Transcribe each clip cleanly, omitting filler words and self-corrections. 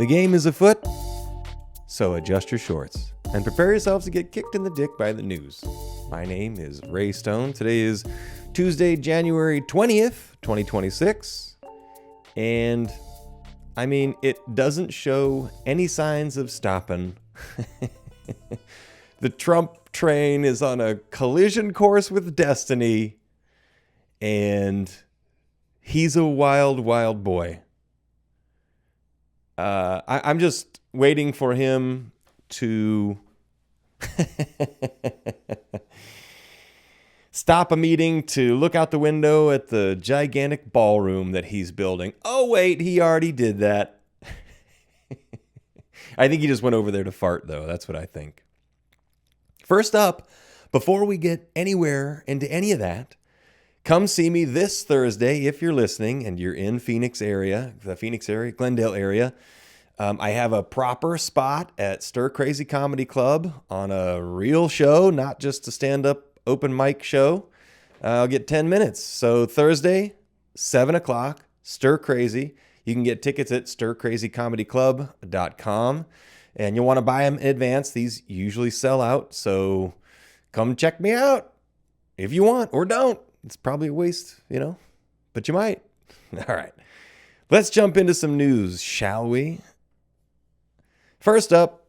The game is afoot, so adjust your shorts and prepare yourselves to get kicked in the dick by the news. My name is Ray Stone. Today is Tuesday, January 20th, 2026. And, I mean, it doesn't show any signs of stopping. The Trump train is on a collision course with destiny. And he's a wild, wild boy. I'm just waiting for him to stop a meeting to look out the window at the gigantic ballroom that he's building. Oh, wait, he already did that. I think he just went over there to fart, though. That's what I think. First up, before we get anywhere into any of that, come see me this Thursday if you're listening and you're in the Phoenix area, Glendale area. I have a proper spot at Stir Crazy Comedy Club on a real show, not just a stand-up open mic show. I'll get 10 minutes. So Thursday, 7 o'clock, Stir Crazy. You can get tickets at stircrazycomedyclub.com. And you'll want to buy them in advance. These usually sell out. So come check me out if you want or don't. It's probably a waste, but you might. All right. Let's jump into some news, shall we? First up,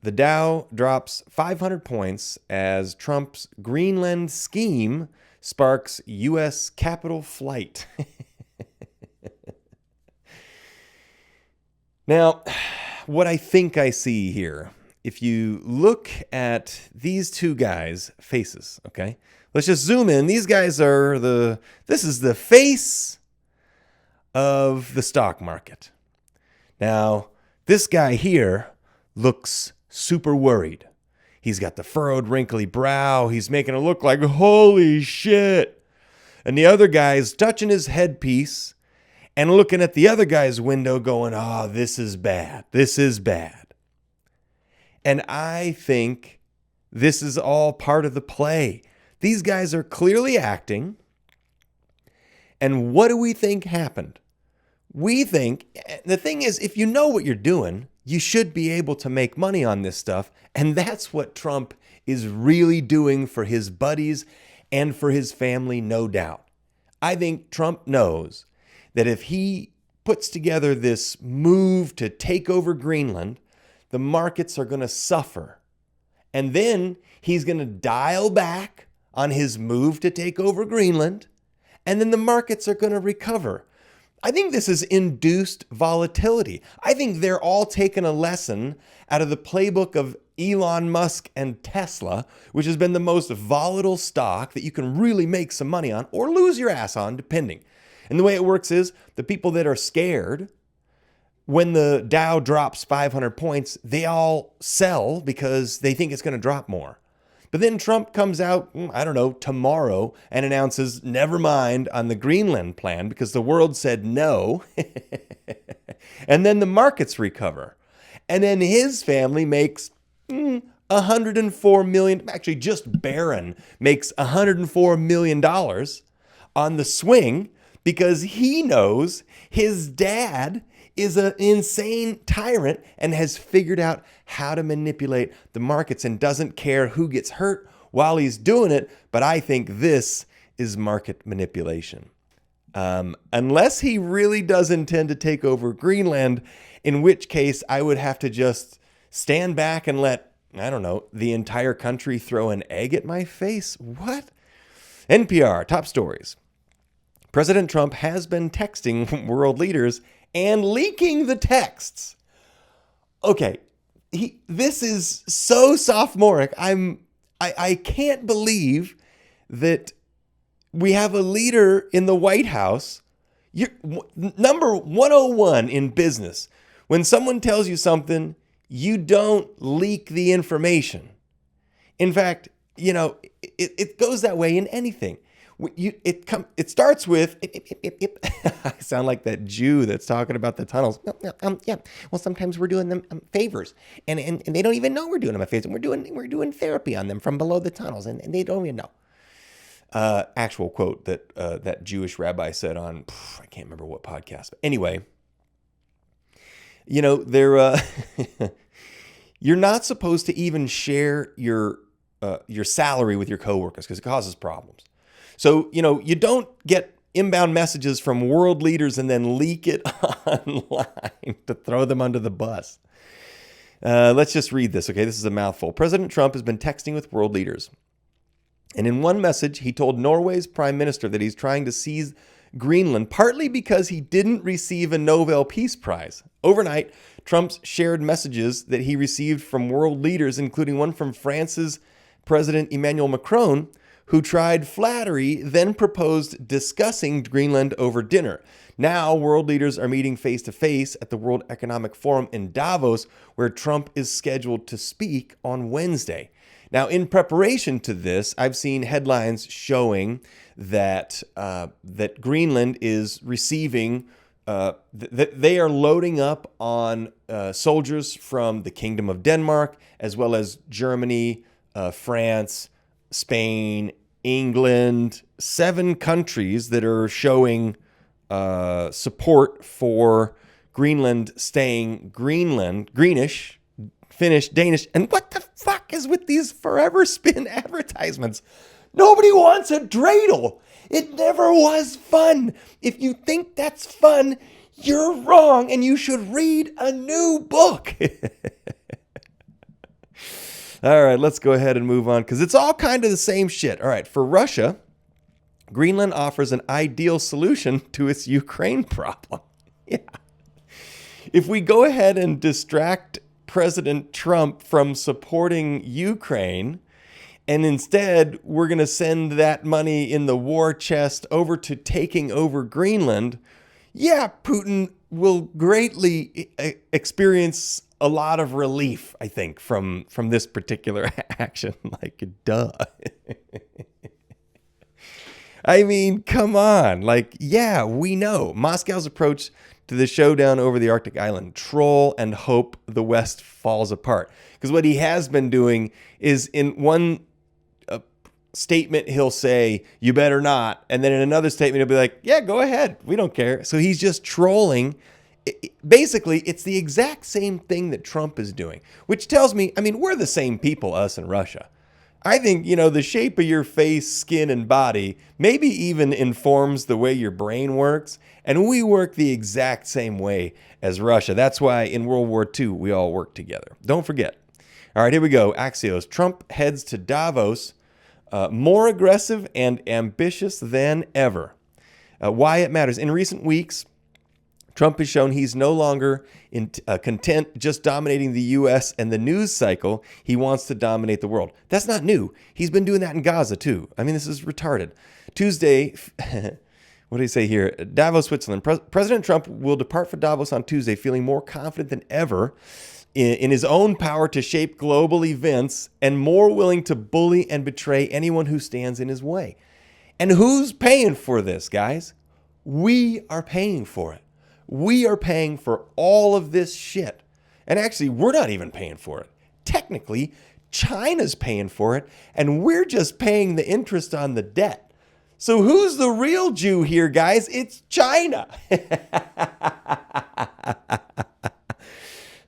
the Dow drops 500 points as Trump's Greenland scheme sparks U.S. Capitol flight. Now, what I think I see here, if you look at these two guys' faces, okay? Let's just zoom in. These guys are this is the face of the stock market. Now, this guy here looks super worried. He's got the furrowed, wrinkly brow. He's making it look like, holy shit. And the other guy's touching his headpiece and looking at the other guy's window going, oh, this is bad. This is bad. And I think this is all part of the play. These guys are clearly acting. And what do we think happened? We think, the thing is, if you know what you're doing, you should be able to make money on this stuff. And that's what Trump is really doing for his buddies and for his family, no doubt. I think Trump knows that if he puts together this move to take over Greenland, the markets are going to suffer. And then he's going to dial back on his move to take over Greenland, and then the markets are going to recover. I think this is induced volatility. I think they're all taking a lesson out of the playbook of Elon Musk and Tesla, which has been the most volatile stock that you can really make some money on or lose your ass on, depending. And the way it works is the people that are scared, when the Dow drops 500 points, they all sell because they think it's going to drop more. But then Trump comes out, tomorrow and announces, never mind on the Greenland plan because the world said no. And then the markets recover. And then his family makes $104 million. Actually, just Barron makes $104 million on the swing because he knows his dad is an insane tyrant and has figured out how to manipulate the markets and doesn't care who gets hurt while he's doing it. But I think this is market manipulation. Unless he really does intend to take over Greenland, in which case I would have to just stand back and let, the entire country throw an egg at my face. What? NPR, top stories. President Trump has been texting world leaders and leaking the texts. Okay, this is so sophomoric. I can't believe that we have a leader in the White House. Number 101 in business. When someone tells you something, you don't leak the information. In fact, it goes that way in anything. It starts with, I sound like that Jew that's talking about the tunnels. Yeah. Well, sometimes we're doing them favors, and they don't even know we're doing them a favor. We're doing therapy on them from below the tunnels, and they don't even know. Actual quote that that Jewish rabbi said on, I can't remember what podcast. But anyway, they're you're not supposed to even share your salary with your coworkers because it causes problems. So, you don't get inbound messages from world leaders and then leak it online to throw them under the bus. Let's just read this, okay? This is a mouthful. President Trump has been texting with world leaders. And in one message, he told Norway's prime minister that he's trying to seize Greenland, partly because he didn't receive a Nobel Peace Prize. Overnight, Trump shared messages that he received from world leaders, including one from France's President Emmanuel Macron, who tried flattery, then proposed discussing Greenland over dinner. Now, world leaders are meeting face-to-face at the World Economic Forum in Davos, where Trump is scheduled to speak on Wednesday. Now, in preparation to this, I've seen headlines showing that that Greenland is receiving, that they are loading up on soldiers from the Kingdom of Denmark, as well as Germany, France, Spain, England, 7 countries that are showing support for Greenland staying greenish, Finnish, Danish. And what the fuck is with these forever spin advertisements? Nobody wants a dreidel. It never was fun. If you think that's fun, you're wrong and you should read a new book. All right, let's go ahead and move on because it's all kind of the same shit. All right, for Russia, Greenland offers an ideal solution to its Ukraine problem. Yeah. If we go ahead and distract President Trump from supporting Ukraine, and instead we're going to send that money in the war chest over to taking over Greenland, yeah, Putin will greatly experience a lot of relief, I think, from this particular action. Like, duh. I mean, come on. Like, yeah, we know Moscow's approach to the showdown over the Arctic island, troll and hope the West falls apart. Because what he has been doing is in one statement, he'll say, you better not. And then in another statement, he'll be like, yeah, go ahead. We don't care. So he's just trolling. Basically, it's the exact same thing that Trump is doing, which tells me, I mean, we're the same people, us and Russia. I think, the shape of your face, skin, and body maybe even informs the way your brain works. And we work the exact same way as Russia. That's why in World War II, we all worked together. Don't forget. All right, here we go. Axios. Trump heads to Davos, more aggressive and ambitious than ever. Why it matters. In recent weeks, Trump has shown he's no longer content just dominating the U.S. and the news cycle. He wants to dominate the world. That's not new. He's been doing that in Gaza, too. I mean, this is retarded. Tuesday, what do you say here? Davos, Switzerland. President Trump will depart for Davos on Tuesday, feeling more confident than ever in his own power to shape global events and more willing to bully and betray anyone who stands in his way. And who's paying for this, guys? We are paying for it. We are paying for all of this shit. And actually, we're not even paying for it. Technically, China's paying for it, and we're just paying the interest on the debt. So who's the real Jew here, guys? It's China.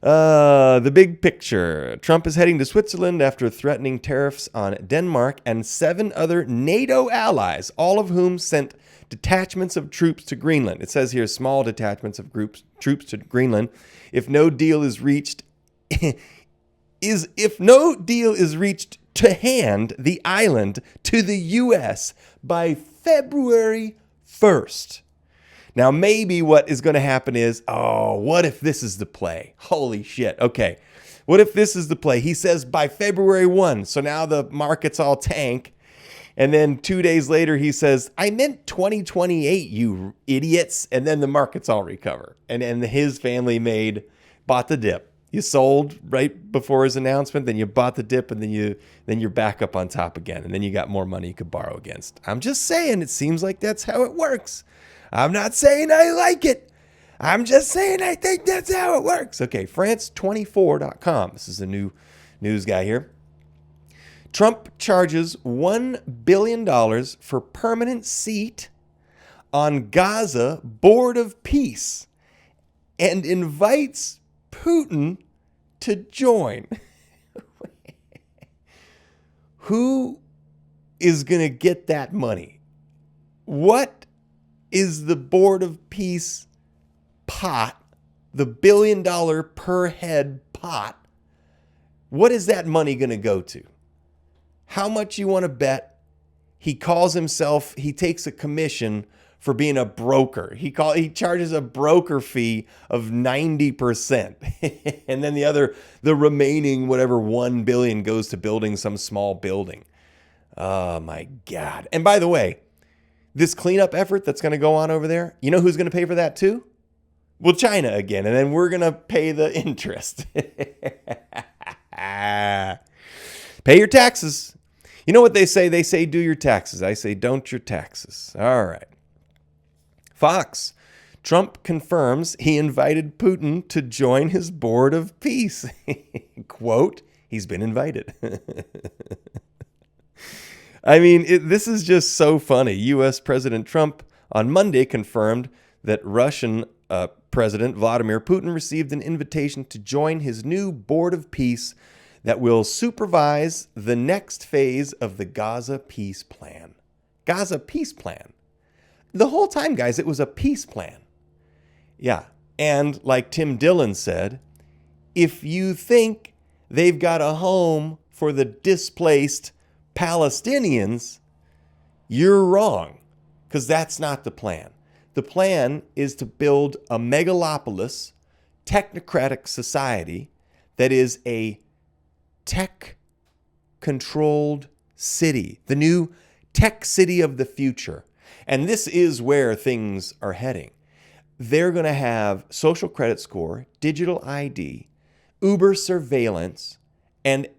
The big picture. Trump is heading to Switzerland after threatening tariffs on Denmark and 7 other NATO allies, all of whom sent detachments of troops to Greenland. It says here small detachments of troops to Greenland. If no deal is reached, to hand the island to the U.S. by February 1st. Now, maybe what is going to happen is, what if this is the play? Holy shit. Okay. What if this is the play? He says by February 1. So now the markets all tank. And then 2 days later, he says, I meant 2028, you idiots. And then the markets all recover. And his family bought the dip. You sold right before his announcement, then you bought the dip, and then you're back up on top again. And then you got more money you could borrow against. I'm just saying, it seems like that's how it works. I'm not saying I like it. I'm just saying I think that's how it works. Okay, France24.com. This is a new news guy here. Trump charges $1 billion for permanent seat on Gaza Board of Peace and invites Putin to join. Who is going to get that money? What is the Board of Peace pot, the $1 billion per head pot? What is that money going to go to? How much you want to bet? He calls himself, he takes a commission for being a broker. He charges a broker fee of 90%. And then the remaining whatever 1 billion goes to building some small building. Oh my God. And by the way, this cleanup effort that's going to go on over there, you know who's going to pay for that too? Well, China again. And then we're going to pay the interest. Pay your taxes. You know what they say? They say do your taxes. I say don't your taxes. All right. Fox. Trump confirms he invited Putin to join his board of peace. Quote, he's been invited. I mean, this is just so funny. U.S. President Trump on Monday confirmed that Russian President Vladimir Putin received an invitation to join his new board of peace that will supervise the next phase of the Gaza peace plan. Gaza peace plan. The whole time, guys, it was a peace plan. Yeah. And like Tim Dillon said, if you think they've got a home for the displaced Palestinians, you're wrong, because that's not the plan. The plan is to build a megalopolis, technocratic society that is a tech-controlled city, the new tech city of the future. And this is where things are heading. They're going to have social credit score, digital ID, Uber surveillance, and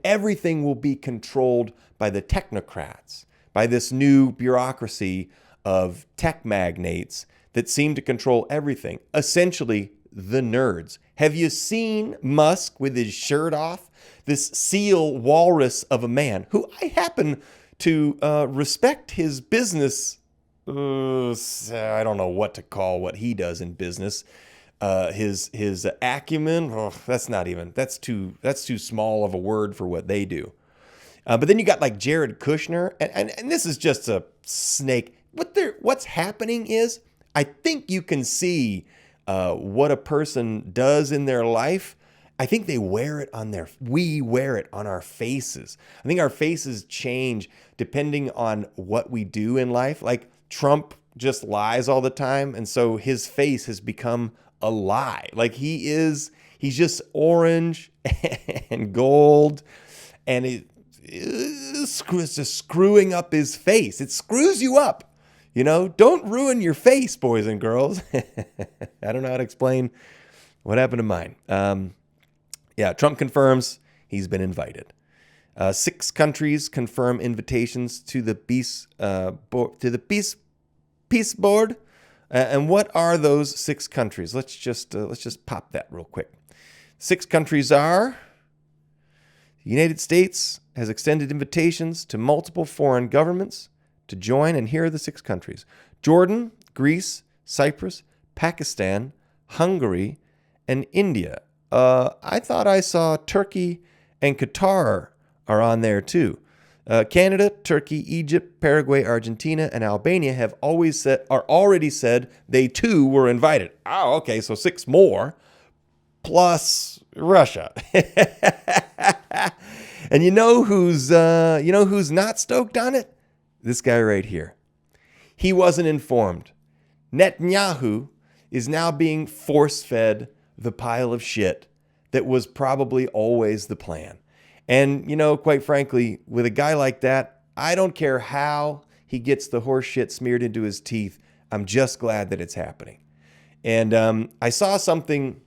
everything will be controlled by the technocrats, by this new bureaucracy of tech magnates that seem to control everything. Essentially, the nerds. Have you seen Musk with his shirt off? This seal walrus of a man who I happen to respect his business. I don't know what to call what he does in business. His acumen. That's too small of a word for what they do. But then you got like Jared Kushner, and this is just a snake. What's happening is, I think you can see what a person does in their life. I think we wear it on our faces. I think our faces change depending on what we do in life. Like Trump just lies all the time, and so his face has become a lie. Like he's just orange and gold, and it's just screwing up his face. It screws you up. You know, don't ruin your face, boys and girls. I don't know how to explain what happened to mine. Yeah, Trump confirms he's been invited. 6 countries confirm invitations to the peace board. And what are those 6 countries? Let's just pop that real quick. 6 countries are: the United States has extended invitations to multiple foreign governments to join, and here are the 6 countries: Jordan, Greece, Cyprus, Pakistan, Hungary, and India. I thought I saw Turkey and Qatar are on there too. Canada, Turkey, Egypt, Paraguay, Argentina, and Albania have already said they too were invited. Oh, okay, so 6 more plus Russia. And you know who's not stoked on it? This guy right here. He wasn't informed. Netanyahu is now being force-fed the pile of shit that was probably always the plan. And, quite frankly, with a guy like that, I don't care how he gets the horse shit smeared into his teeth. I'm just glad that it's happening. And I saw something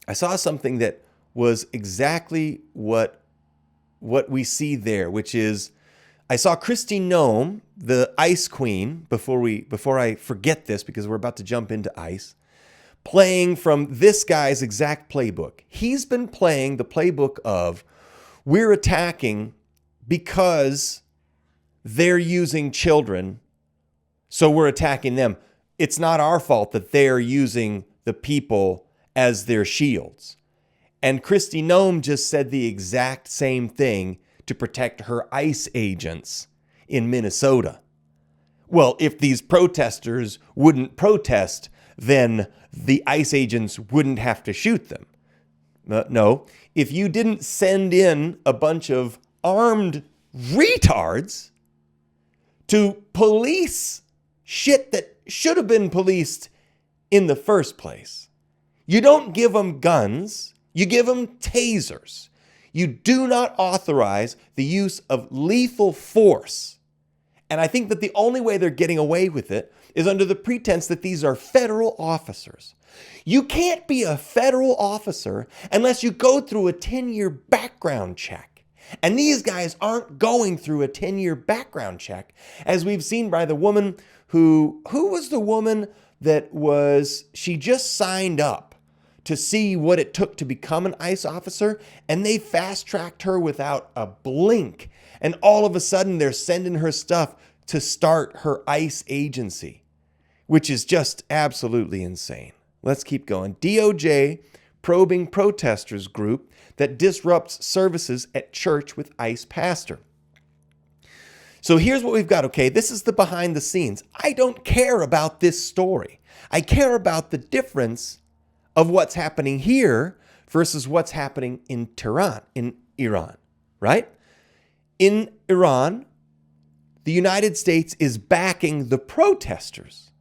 that was exactly what we see there, which is, I saw Kristi Noem, the Ice Queen, before I forget this, because we're about to jump into ice, playing from this guy's exact playbook. He's been playing the playbook of, we're attacking because they're using children, so we're attacking them. It's not our fault that they're using the people as their shields. And Kristi Noem just said the exact same thing to protect her ICE agents in Minnesota. Well, if these protesters wouldn't protest, then the ICE agents wouldn't have to shoot them. No, if you didn't send in a bunch of armed retards to police shit that should have been policed in the first place, you don't give them guns, you give them tasers. You do not authorize the use of lethal force. And I think that the only way they're getting away with it is under the pretense that these are federal officers. You can't be a federal officer unless you go through a 10-year background check. And these guys aren't going through a 10-year background check, as we've seen by the woman who was the woman that she just signed up to see what it took to become an ICE officer, and they fast-tracked her without a blink. And all of a sudden, they're sending her stuff to start her ICE agency, which is just absolutely insane. Let's keep going. DOJ probing protesters group that disrupts services at church with ICE pastor. So here's what we've got, okay? This is the behind the scenes. I don't care about this story. I care about the difference of what's happening here versus what's happening in Iran, right? In Iran, the United States is backing the protesters.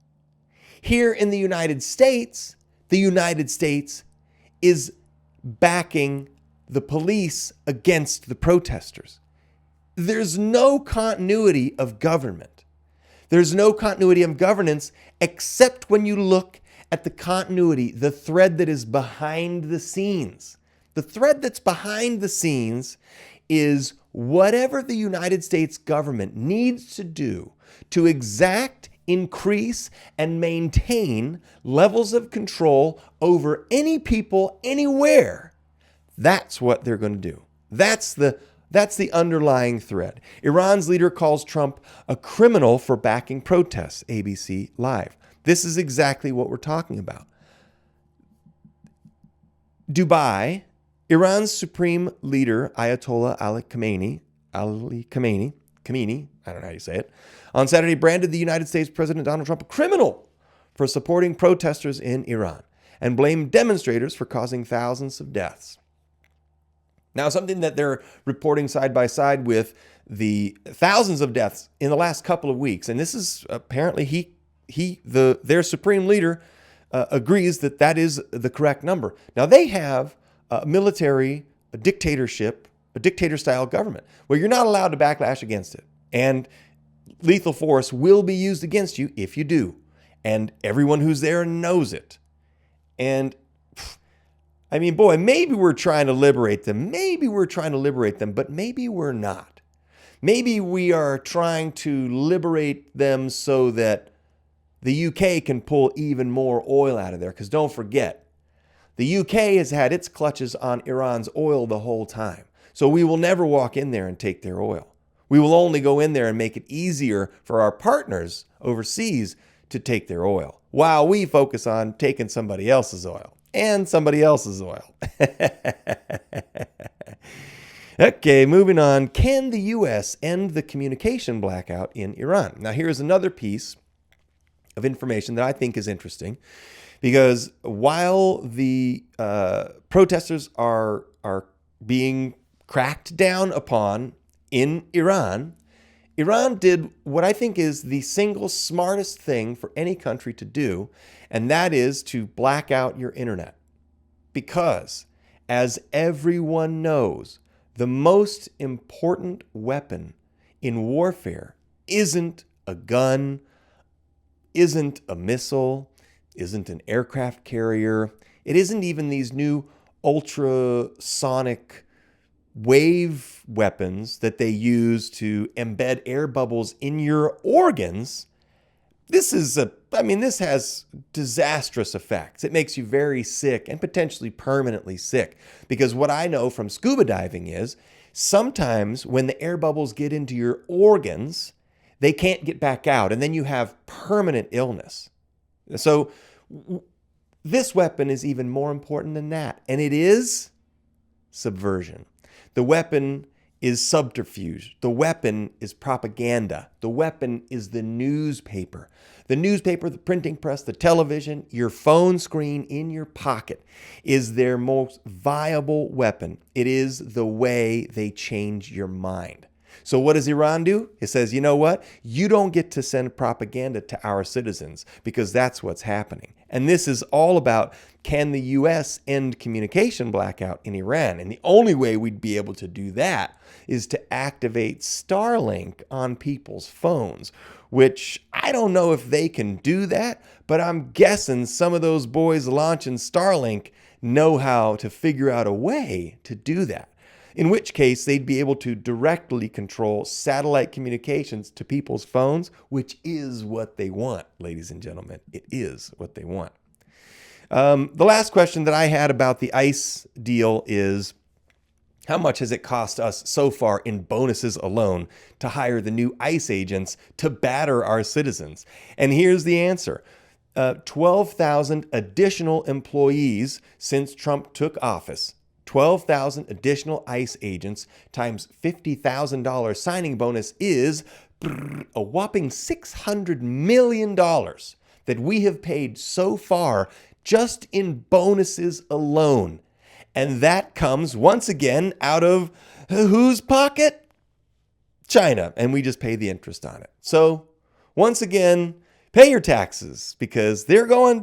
Here in the United States is backing the police against the protesters. There's no continuity of government. There's no continuity of governance except when you look at the continuity, the thread that is behind the scenes. The thread that's behind the scenes is whatever the United States government needs to do to exact, increase, and maintain levels of control over any people, anywhere. That's what they're going to do. That's the underlying thread. Iran's leader calls Trump a criminal for backing protests, ABC Live. This is exactly what we're talking about. Dubai, Iran's supreme leader, Ayatollah Ali Khamenei, I don't know how you say it, on Saturday branded the United States President Donald Trump a criminal for supporting protesters in Iran and blamed demonstrators for causing thousands of deaths. Now, something that they're reporting side by side with the thousands of deaths in the last couple of weeks, and this is apparently their supreme leader agrees that that is the correct number. Now, they have a military, a dictator-style government where you're not allowed to backlash against it. And lethal force will be used against you if you do. And everyone who's there knows it. And I mean, boy, maybe we're trying to liberate them. But maybe we're not. Maybe we are trying to liberate them so that the UK can pull even more oil out of there. Because don't forget, the UK has had its clutches on Iran's oil the whole time. So we will never walk in there and take their oil. We will only go in there and make it easier for our partners overseas to take their oil, while we focus on taking somebody else's oil and somebody else's oil. Okay, moving on. Can the U.S. end the communication blackout in Iran? Now, here's another piece of information that I think is interesting, because while the protesters are being cracked down upon in Iran, Iran did what I think is the single smartest thing for any country to do, and that is to black out your internet. Because, as everyone knows, the most important weapon in warfare isn't a gun, isn't a missile, isn't an aircraft carrier. It isn't even these new ultrasonic wave weapons that they use to embed air bubbles in your organs. This has disastrous effects. It makes you very sick and potentially permanently sick. Because what I know from scuba diving is sometimes when the air bubbles get into your organs, they can't get back out, and then you have permanent illness. So This weapon is even more important than that, and it is subversion. The weapon is subterfuge. The weapon is propaganda. The weapon is the newspaper. The newspaper, the printing press, the television, your phone screen in your pocket is their most viable weapon. It is the way they change your mind. So what does Iran do? It says, you know what? You don't get to send propaganda to our citizens because that's what's happening. And this is all about, can the U.S. end communication blackout in Iran? And the only way we'd be able to do that is to activate Starlink on people's phones, which I don't know if they can do that, but I'm guessing some of those boys launching Starlink know how to figure out a way to do that. In which case, they'd be able to directly control satellite communications to people's phones, which is what they want, ladies and gentlemen. It is what they want. The last question that I had about the ICE deal is, how much has it cost us so far in bonuses alone to hire the new ICE agents to batter our citizens? And here's the answer. 12,000 additional employees since Trump took office. 12,000 additional ICE agents times $50,000 signing bonus is a whopping $600 million that we have paid so far just in bonuses alone. And that comes once again out of whose pocket? China. And we just pay the interest on it. So once again, pay your taxes because they're really,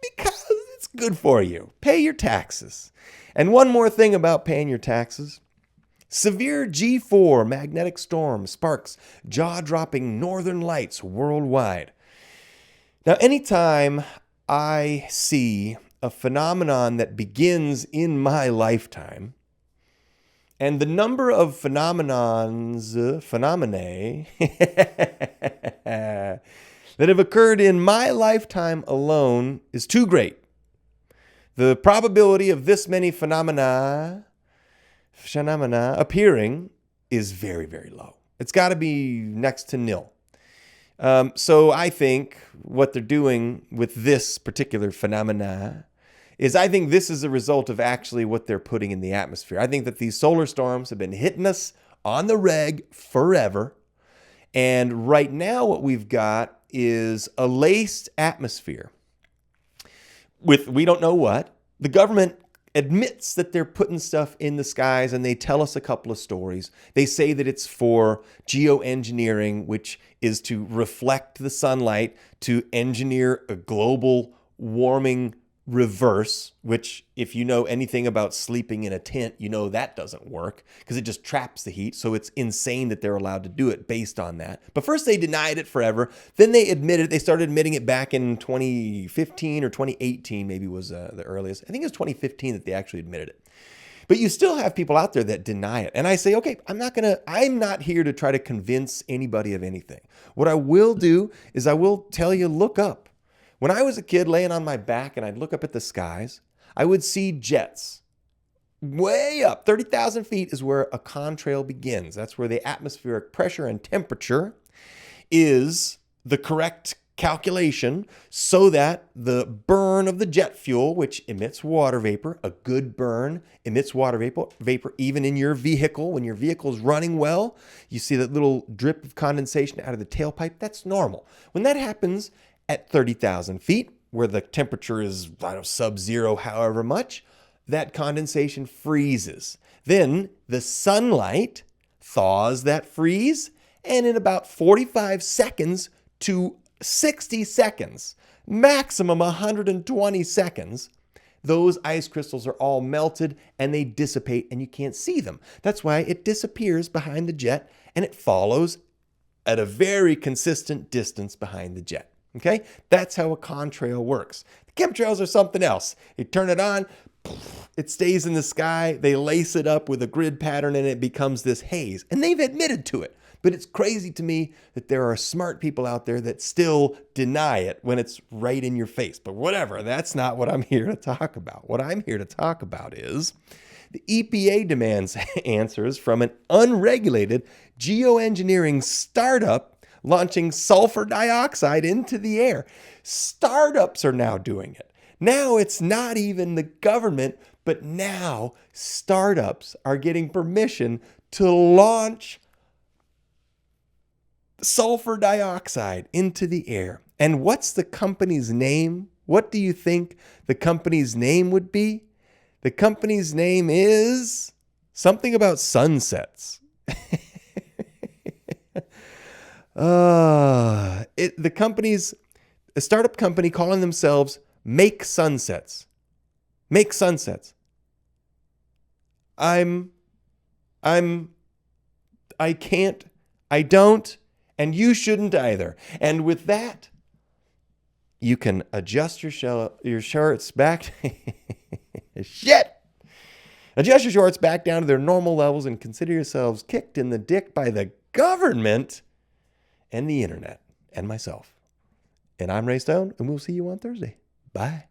because it's good for you. Pay your taxes. And one more thing about paying your taxes. Severe G4 magnetic storm sparks jaw-dropping northern lights worldwide. Now, anytime I see a phenomenon that begins in my lifetime, and the number of phenomena that have occurred in my lifetime alone is too great. The probability of this many phenomena appearing is very, very low. It's got to be next to nil. So I think what they're doing with this particular phenomena is, I think this is a result of actually what they're putting in the atmosphere. I think that these solar storms have been hitting us on the reg forever. And right now what we've got is a laced atmosphere with we don't know what. The government admits that they're putting stuff in the skies, and they tell us a couple of stories. They say that it's for geoengineering, which is to reflect the sunlight to engineer a global warming reverse, which if you know anything about sleeping in a tent, you know that doesn't work because it just traps the heat. So it's insane that they're allowed to do it based on that. But first they denied it forever. Then they admitted it. They started admitting it back in 2015 or 2018 maybe was the earliest. I think it was 2015 that they actually admitted it. But you still have people out there that deny it. And I say, okay, I'm not here to try to convince anybody of anything. What I will do is I will tell you, look up. When I was a kid laying on my back and I'd look up at the skies, I would see jets way up. 30,000 feet is where a contrail begins. That's where the atmospheric pressure and temperature is the correct calculation so that the burn of the jet fuel, which emits water vapor, a good burn emits water vapor even in your vehicle. When your vehicle is running well, you see that little drip of condensation out of the tailpipe. That's normal. When that happens at 30,000 feet, where the temperature is, sub-zero, however much, that condensation freezes. Then the sunlight thaws that freeze, and in about 45 seconds to 60 seconds, maximum 120 seconds, those ice crystals are all melted and they dissipate and you can't see them. That's why it disappears behind the jet and it follows at a very consistent distance behind the jet. Okay, that's how a contrail works. The chemtrails are something else. You turn it on, it stays in the sky, they lace it up with a grid pattern and it becomes this haze. And they've admitted to it. But it's crazy to me that there are smart people out there that still deny it when it's right in your face. But whatever, that's not what I'm here to talk about. What I'm here to talk about is the EPA demands answers from an unregulated geoengineering startup launching sulfur dioxide into the air. Startups are now doing it. Now it's not even the government, but now startups are getting permission to launch sulfur dioxide into the air. And what's the company's name? What do you think the company's name would be? The company's name is something about sunsets. The company's a startup company calling themselves Make Sunsets. Make Sunsets. I can't, I don't, and you shouldn't either. And with that, you can adjust your shorts back. Shit! Adjust your shorts back down to their normal levels and consider yourselves kicked in the dick by the government and the internet and myself. And I'm Ray Stone, and we'll see you on Thursday. Bye.